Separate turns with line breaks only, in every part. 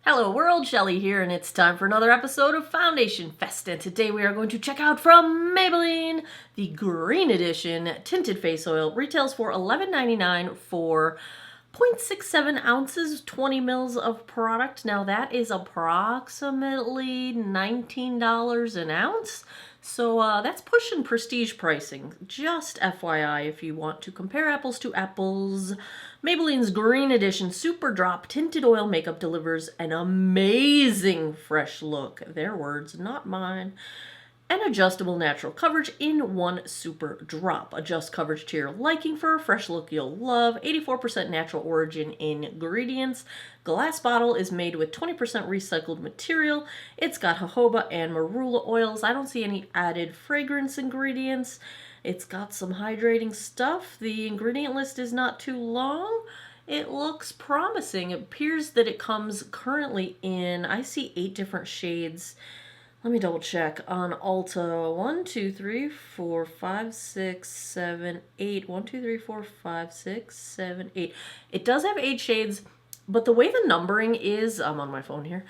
Hello world, Shelly here, and it's time for another episode of Foundation Fest, and today we are going to check out from Maybelline the Green Edition Tinted Face Oil. Retails for $11.99 for 0.67 ounces, 20 mils of product. Now that is approximately $19 an ounce. So that's pushing prestige pricing. Just FYI, if you want to compare apples to apples, Maybelline's Green Edition SUPERDROP Tinted Oil Makeup delivers an amazing fresh look. Their words, not mine. And adjustable natural coverage in one super drop. Adjust coverage to your liking for a fresh look you'll love. 84% natural origin ingredients. Glass bottle is made with 20% recycled material. It's got jojoba and marula oils. I don't see any added fragrance ingredients. It's got some hydrating stuff. The ingredient list is not too long. It looks promising. It appears that it comes currently in, I see 8 different shades. Let me double check on Ulta. 1, 2, 3, 4, 5, 6, 7, 8. 1, 2, 3, 4, 5, 6, 7, 8. It does have 8 shades, but the way the numbering is, I'm on my phone here,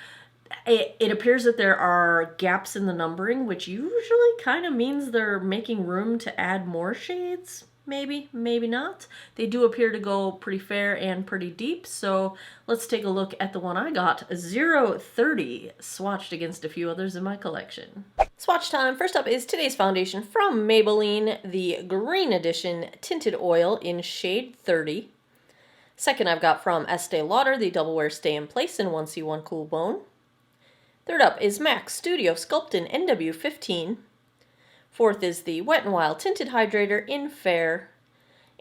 it appears that there are gaps in the numbering, which usually kind of means they're making room to add more shades. Maybe, maybe not. They do appear to go pretty fair and pretty deep, so let's take a look at the one I got, 030, swatched against a few others in my collection. Swatch time. First up is today's foundation from Maybelline, the Green Edition Tinted Oil in shade 30. Second, I've got from Estee Lauder, the Double Wear Stay in Place in 1C1 Cool Bone. Third up is MAC Studio Sculptin NW15. Fourth is the Wet n Wild Tinted Hydrator in Fair.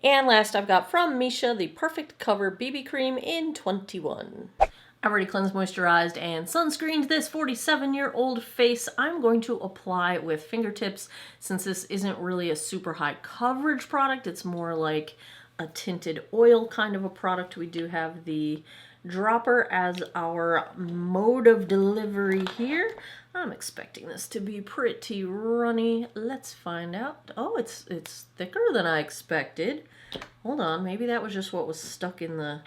And last I've got from Misha the Perfect Cover BB Cream in 21. I've already cleansed, moisturized, and sunscreened this 47-year-old face. I'm going to apply with fingertips since this isn't really a super high coverage product. It's more like a tinted oil kind of a product. We do have the dropper as our mode of delivery here. I'm expecting this to be pretty runny. Let's find out. Oh, it's thicker than I expected. Hold on, maybe that was just what was stuck in the...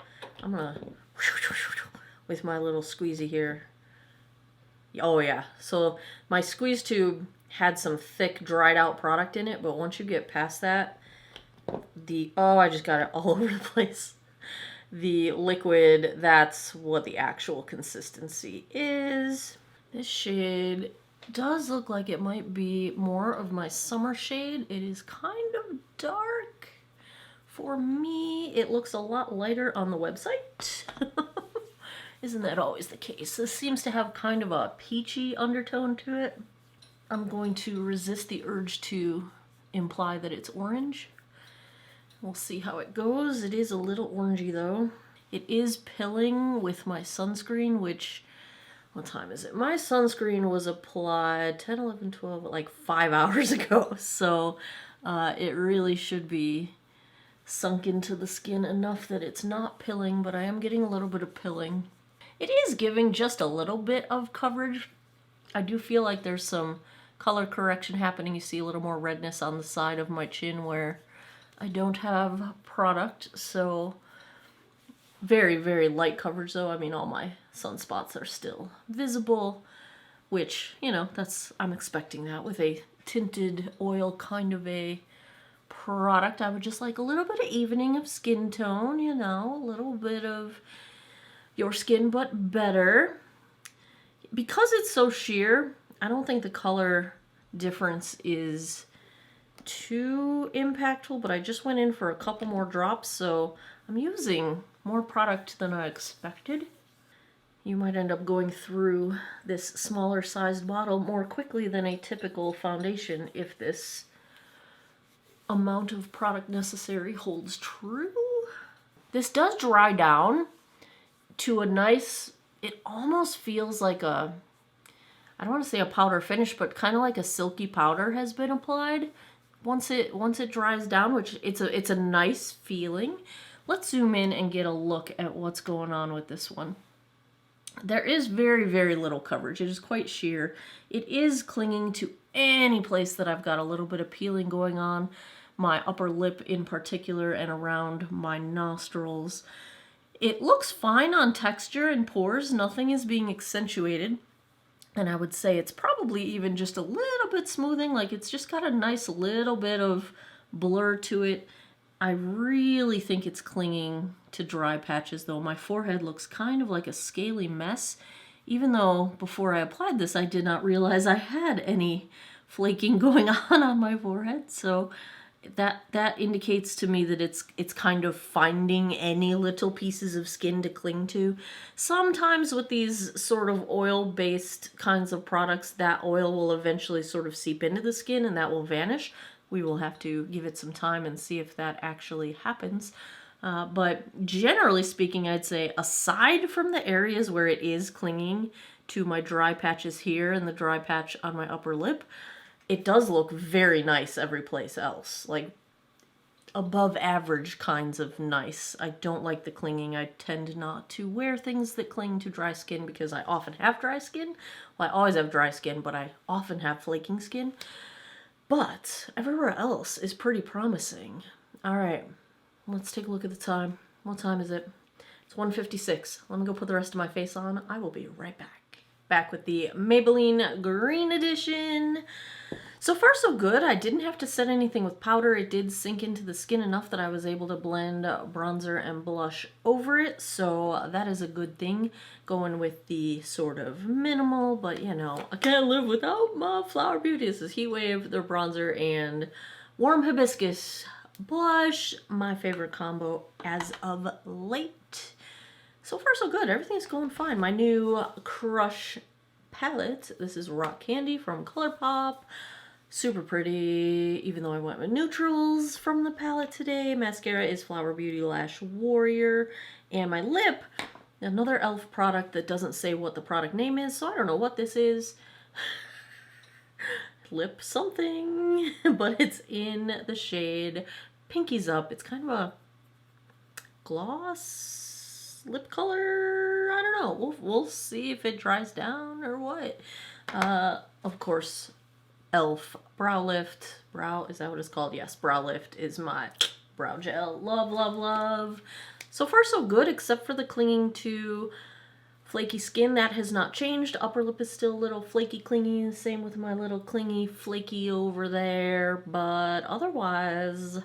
I'm gonna... with my little squeezy here. Oh yeah, so my squeeze tube had some thick dried out product in it, but once you get past that, oh, I just got it all over the place. The liquid, that's what the actual consistency is. This shade does look like it might be more of my summer shade. It is kind of dark. For me, it looks a lot lighter on the website. Isn't that always the case? This seems to have kind of a peachy undertone to it. I'm going to resist the urge to imply that it's orange. We'll see how it goes. It is a little orangey though. It is pilling with my sunscreen, which, what time is it? My sunscreen was applied 10, 11, 12, like 5 hours ago. So it really should be sunk into the skin enough that it's not pilling, but I am getting a little bit of pilling. It is giving just a little bit of coverage. I do feel like there's some color correction happening. You see a little more redness on the side of my chin where I don't have product, so very, very light coverage though. I mean, all my sunspots are still visible, which, you know, I'm expecting that with a tinted oil kind of a product. I would just like a little bit of evening of skin tone, you know, a little bit of your skin, but better. Because it's so sheer, I don't think the color difference is too impactful, but I just went in for a couple more drops, so I'm using more product than I expected. You might end up going through this smaller sized bottle more quickly than a typical foundation if this amount of product necessary holds true. This does dry down to a nice, it almost feels like a, I don't want to say a powder finish, but kind of like a silky powder has been applied. Once it dries down, which it's a nice feeling. Let's zoom in and get a look at what's going on with this one. There is very, very little coverage. It is quite sheer. It is clinging to any place that I've got a little bit of peeling going on. My upper lip in particular and around my nostrils. It looks fine on texture and pores. Nothing is being accentuated. And I would say it's probably even just a little bit smoothing. Like it's just got a nice little bit of blur to it. I really think it's clinging to dry patches though. My forehead looks kind of like a scaly mess. Even though before I applied this, I did not realize I had any flaking going on my forehead. So that indicates to me that it's kind of finding any little pieces of skin to cling to. Sometimes with these sort of oil-based kinds of products, that oil will eventually sort of seep into the skin and that will vanish. We will have to give it some time and see if that actually happens. But generally speaking, I'd say aside from the areas where it is clinging to my dry patches here and the dry patch on my upper lip, it does look very nice every place else. Like above average kinds of nice. I don't like the clinging. I tend not to wear things that cling to dry skin because I often have dry skin. Well, I always have dry skin, but I often have flaking skin. But everywhere else is pretty promising. All right, let's take a look at the time. What time is it? It's 1:56. Let me go put the rest of my face on. I will be right back. Back with the Maybelline Green Edition. So far so good. I didn't have to set anything with powder. It did sink into the skin enough that I was able to blend bronzer and blush over it. So that is a good thing. Going with the sort of minimal, but you know, I can't live without my Flower Beauty. This is Heat Wave, their bronzer, and Warm Hibiscus blush. My favorite combo as of late. So far so good. Everything's going fine. My new Crush palette. This is Rock Candy from ColourPop. Super pretty, even though I went with neutrals from the palette today. Mascara is Flower Beauty Lash Warrior. And my lip, another e.l.f. product that doesn't say what the product name is, so I don't know what this is. Lip something, but it's in the shade Pinkies Up. It's kind of a gloss lip color. I don't know. We'll see if it dries down or what. Of course, e.l.f. Brow Lift. Brow, is that what it's called? Yes, Brow Lift is my brow gel. Love, love, love. So far so good, except for the clinging to flaky skin. That has not changed. Upper lip is still a little flaky, clingy. Same with my little clingy, flaky over there. But otherwise,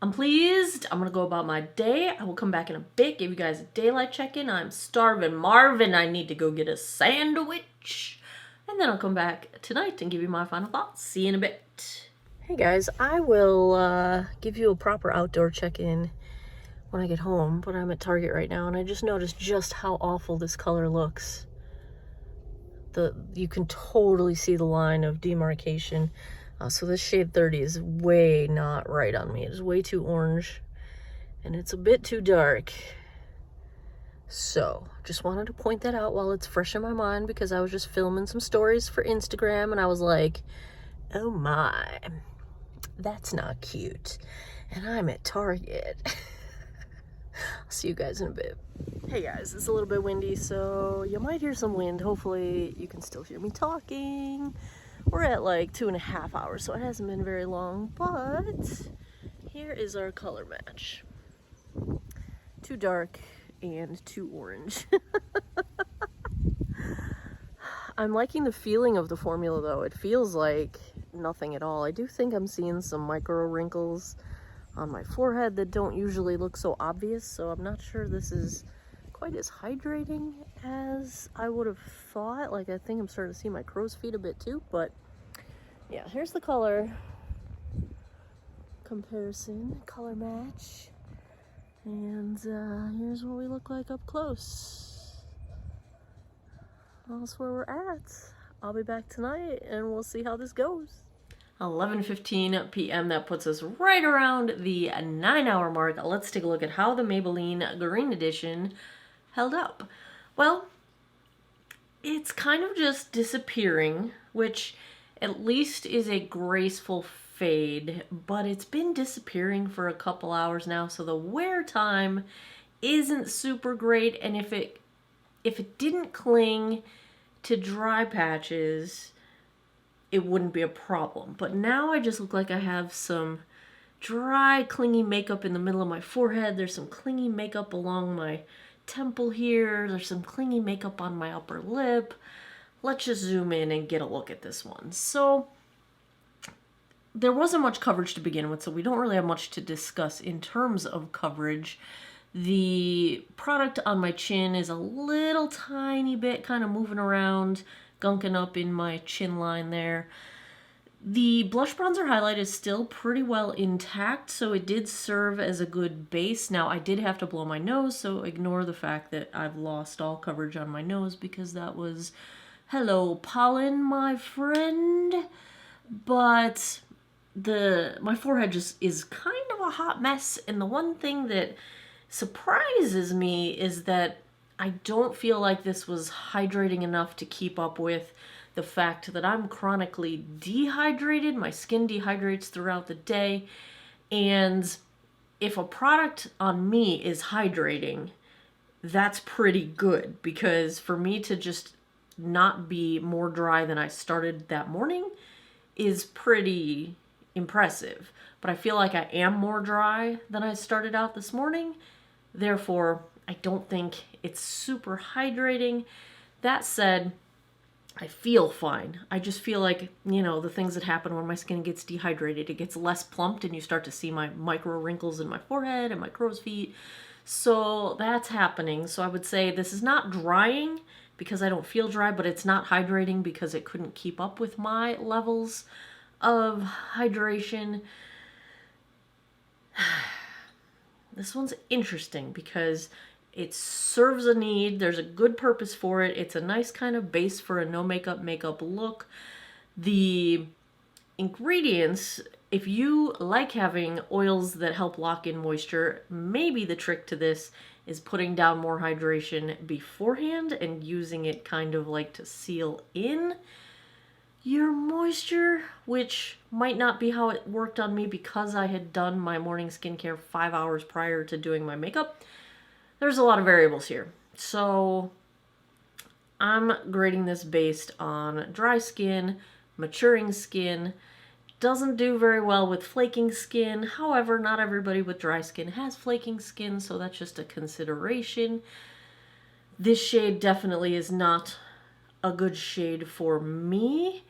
I'm pleased. I'm going to go about my day. I will come back in a bit, give you guys a daylight check-in. I'm starving. Marvin, I need to go get a sandwich. And then I'll come back tonight and give you my final thoughts. See you in a bit. Hey guys, I will give you a proper outdoor check-in when I get home, but I'm at Target right now and I just noticed just how awful this color looks. You can totally see the line of demarcation. So this shade 30 is way not right on me. It is way too orange and it's a bit too dark. So, just wanted to point that out while it's fresh in my mind because I was just filming some stories for Instagram and I was like, oh my, that's not cute. And I'm at Target. I'll see you guys in a bit. Hey guys, it's a little bit windy, so you might hear some wind. Hopefully you can still hear me talking. We're at like 2.5 hours, so it hasn't been very long, but here is our color match. Too dark and too orange. I'm liking the feeling of the formula though. It feels like nothing at all. I do think I'm seeing some micro wrinkles on my forehead that don't usually look so obvious, so I'm not sure this is quite as hydrating as I would have thought. Like I think I'm starting to see my crow's feet a bit too, but yeah, here's the color comparison, color match. And here's what we look like up close. That's where we're at. I'll be back tonight and we'll see how this goes. 11:15 p.m. That puts us right around the 9-hour mark. Let's take a look at how the Maybelline Green Edition held up. Well, it's kind of just disappearing, which at least is a graceful fade, but it's been disappearing for a couple hours now, so the wear time isn't super great. And if it didn't cling to dry patches, it wouldn't be a problem. But now I just look like I have some dry, clingy makeup in the middle of my forehead. There's some clingy makeup along my temple here. There's some clingy makeup on my upper lip. Let's just zoom in and get a look at this one. So there wasn't much coverage to begin with, so we don't really have much to discuss in terms of coverage. The product on my chin is a little tiny bit kind of moving around, gunking up in my chin line there. The blush bronzer highlight is still pretty well intact, so it did serve as a good base. Now, I did have to blow my nose, so ignore the fact that I've lost all coverage on my nose because that was, hello, pollen, my friend. But my forehead just is kind of a hot mess, and the one thing that surprises me is that I don't feel like this was hydrating enough to keep up with the fact that I'm chronically dehydrated. My skin dehydrates throughout the day, and if a product on me is hydrating, that's pretty good, because for me to just not be more dry than I started that morning is pretty impressive. But I feel like I am more dry than I started out this morning. Therefore, I don't think it's super hydrating. That said, I feel fine. I just feel like, you know, the things that happen when my skin gets dehydrated. It gets less plumped and you start to see my micro wrinkles in my forehead and my crow's feet. So that's happening. So I would say this is not drying because I don't feel dry, but it's not hydrating because it couldn't keep up with my levels of hydration. This one's interesting because it serves a need. There's a good purpose for it. It's a nice kind of base for a no makeup look. The ingredients, if you like having oils that help lock in moisture, maybe the trick to this is putting down more hydration beforehand and using it kind of like to seal in your moisture, which might not be how it worked on me because I had done my morning skincare 5 hours prior to doing my makeup. There's a lot of variables here. So I'm grading this based on dry skin, maturing skin. Doesn't do very well with flaking skin. However, not everybody with dry skin has flaking skin, so that's just a consideration. This shade definitely is not a good shade for me.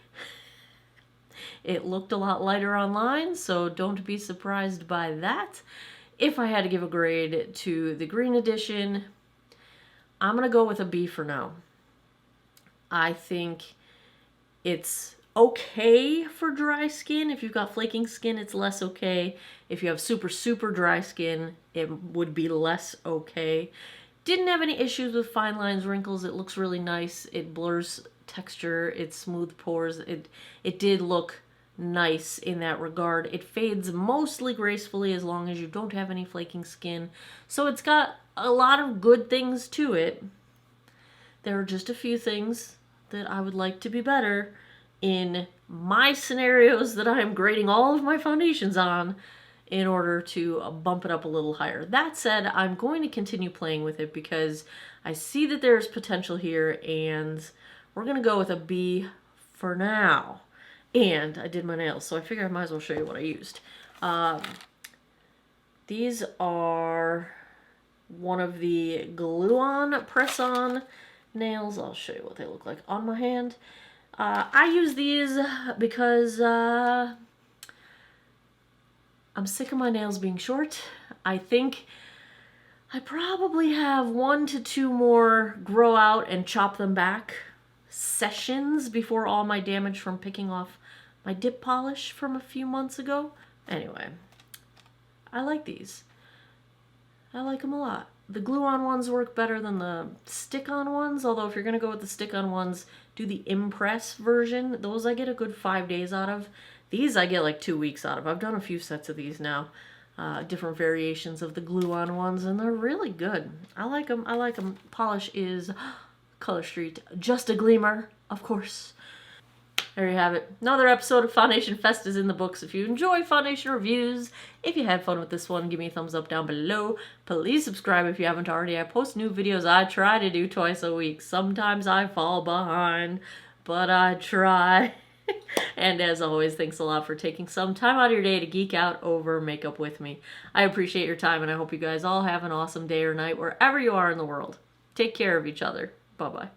It looked a lot lighter online, so don't be surprised by that. If I had to give a grade to the green edition, I'm going to go with a B for now. I think it's okay for dry skin. If you've got flaking skin, it's less okay. If you have super dry skin, it would be less okay. Didn't have any issues with fine lines, wrinkles. It looks really nice. It blurs texture. It smooth pores. It did look nice in that regard. It fades mostly gracefully as long as you don't have any flaking skin. So it's got a lot of good things to it. There are just a few things that I would like to be better in my scenarios that I'm grading all of my foundations on in order to bump it up a little higher. That said, I'm going to continue playing with it because I see that there's potential here, and we're going to go with a B for now. And I did my nails, so I figure I might as well show you what I used. These are one of the glue-on, press-on nails. I'll show you what they look like on my hand. I use these because I'm sick of my nails being short. I think I probably have 1 to 2 more grow out and chop them back sessions before all my damage from picking off my dip polish from a few months ago. Anyway, I like these. I like them a lot. The glue-on ones work better than the stick-on ones, although if you're going to go with the stick-on ones, do the Impress version. Those I get a good 5 days out of. These I get like 2 weeks out of. I've done a few sets of these now. Different variations of the glue-on ones, and they're really good. I like them. I like them. Polish is Color Street. Just a Gleamer, of course. There you have it. Another episode of Foundation Fest is in the books. If you enjoy foundation reviews, if you had fun with this one, give me a thumbs up down below. Please subscribe if you haven't already. I post new videos. I try to do twice a week. Sometimes I fall behind, but I try. And as always, thanks a lot for taking some time out of your day to geek out over makeup with me. I appreciate your time, and I hope you guys all have an awesome day or night wherever you are in the world. Take care of each other. Bye-bye.